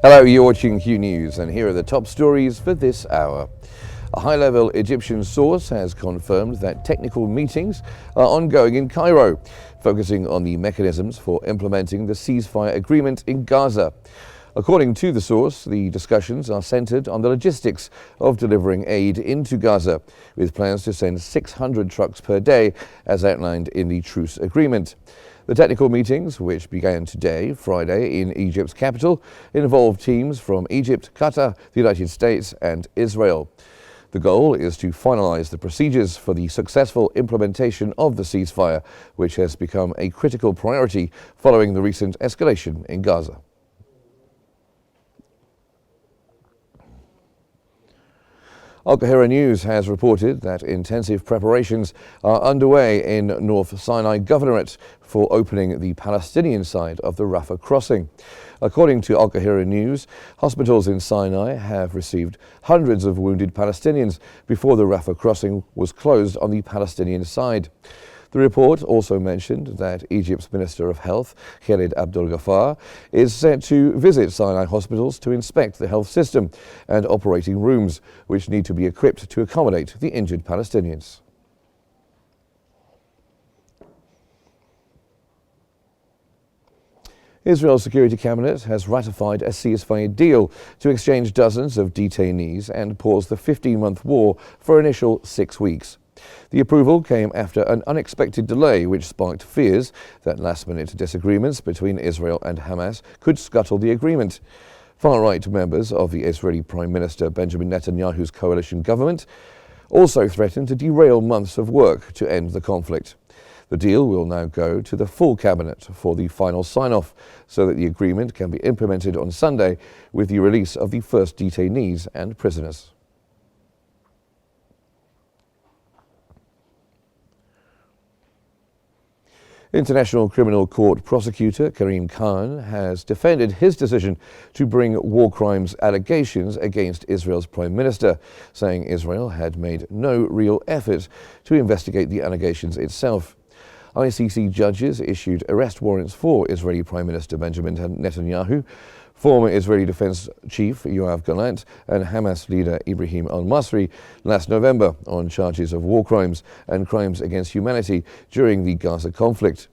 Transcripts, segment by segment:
Hello, you're watching Q News, and here are the top stories for this hour. A high-level Egyptian source has confirmed that technical meetings are ongoing in Cairo, focusing on the mechanisms for implementing the ceasefire agreement in Gaza. According to the source, the discussions are centered on the logistics of delivering aid into Gaza, with plans to send 600 trucks per day, as outlined in the truce agreement. The technical meetings, which began today, Friday, in Egypt's capital, involve teams from Egypt, Qatar, the United States and Israel. The goal is to finalize the procedures for the successful implementation of the ceasefire, which has become a critical priority following the recent escalation in Gaza. Qnews has reported that intensive preparations are underway in North Sinai Governorate for opening the Palestinian side of the Rafah crossing. According to Qnews, hospitals in Sinai have received hundreds of wounded Palestinians before the Rafah crossing was closed on the Palestinian side. The report also mentioned that Egypt's Minister of Health, Khalid Abdel Ghaffar, is set to visit Sinai hospitals to inspect the health system and operating rooms, which need to be equipped to accommodate the injured Palestinians. Israel's Security Cabinet has ratified a ceasefire deal to exchange dozens of detainees and pause the 15-month war for an initial 6 weeks. The approval came after an unexpected delay which sparked fears that last-minute disagreements between Israel and Hamas could scuttle the agreement. Far-right members of the Israeli Prime Minister Benjamin Netanyahu's coalition government also threatened to derail months of work to end the conflict. The deal will now go to the full cabinet for the final sign-off so that the agreement can be implemented on Sunday with the release of the first detainees and prisoners. International Criminal Court prosecutor Karim Khan has defended his decision to bring war crimes allegations against Israel's Prime Minister, saying Israel had made no real effort to investigate the allegations itself. ICC judges issued arrest warrants for Israeli Prime Minister Benjamin Netanyahu, former Israeli Defense Chief Yoav Gallant and Hamas leader Ibrahim al-Masri last November on charges of war crimes and crimes against humanity during the Gaza conflict.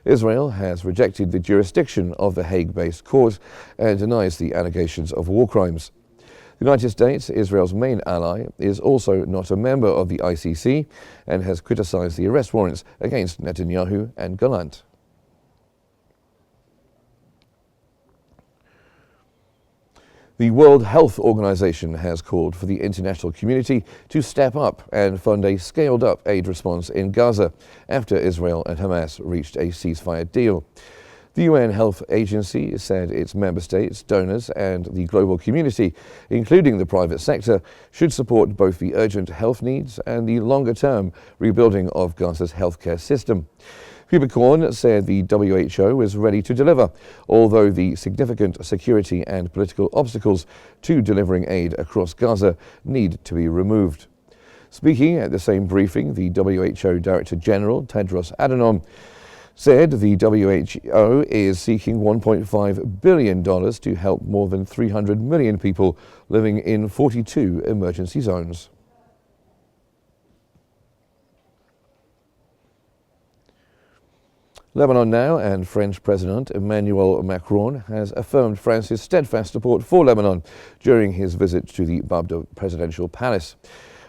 Israel has rejected the jurisdiction of the Hague-based court and denies the allegations of war crimes. The United States, Israel's main ally, is also not a member of the ICC and has criticized the arrest warrants against Netanyahu and Gallant. The World Health Organization has called for the international community to step up and fund a scaled-up aid response in Gaza after Israel and Hamas reached a ceasefire deal. The UN Health Agency said its member states, donors and the global community, including the private sector, should support both the urgent health needs and the longer-term rebuilding of Gaza's healthcare system. Macron said the WHO is ready to deliver, although the significant security and political obstacles to delivering aid across Gaza need to be removed. Speaking at the same briefing, the WHO Director General, Tedros Adhanom, said the WHO is seeking $1.5 billion to help more than 300 million people living in 42 emergency zones. Lebanon now, and French President Emmanuel Macron has affirmed France's steadfast support for Lebanon during his visit to the Babda presidential palace.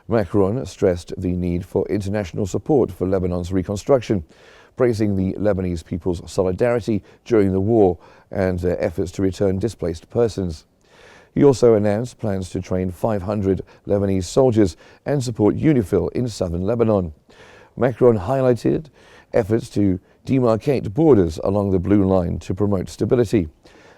Macron stressed the need for international support for Lebanon's reconstruction, praising the Lebanese people's solidarity during the war and their efforts to return displaced persons. He also announced plans to train 500 Lebanese soldiers and support UNIFIL in southern Lebanon. Macron highlighted efforts to demarcate borders along the Blue Line to promote stability.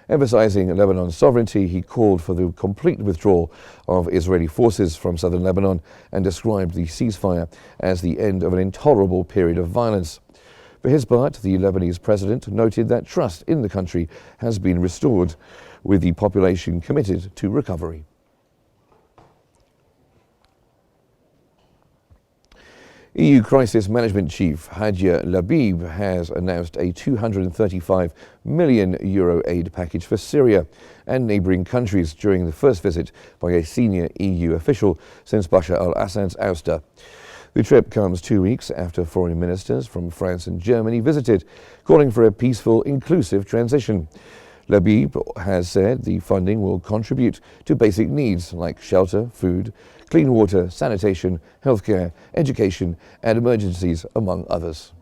Emphasizing Lebanon's sovereignty, he called for the complete withdrawal of Israeli forces from southern Lebanon and described the ceasefire as the end of an intolerable period of violence. For his part, the Lebanese president noted that trust in the country has been restored, with the population committed to recovery. EU Crisis Management Chief Hadja Labib has announced a €235 million aid package for Syria and neighbouring countries during the first visit by a senior EU official since Bashar al-Assad's ouster. The trip comes 2 weeks after foreign ministers from France and Germany visited, calling for a peaceful, inclusive transition. Labib has said the funding will contribute to basic needs like shelter, food, clean water, sanitation, healthcare, education and emergencies, among others.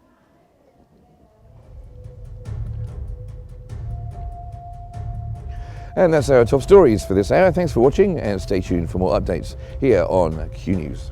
And that's our top stories for this hour. Thanks for watching and stay tuned for more updates here on Q News.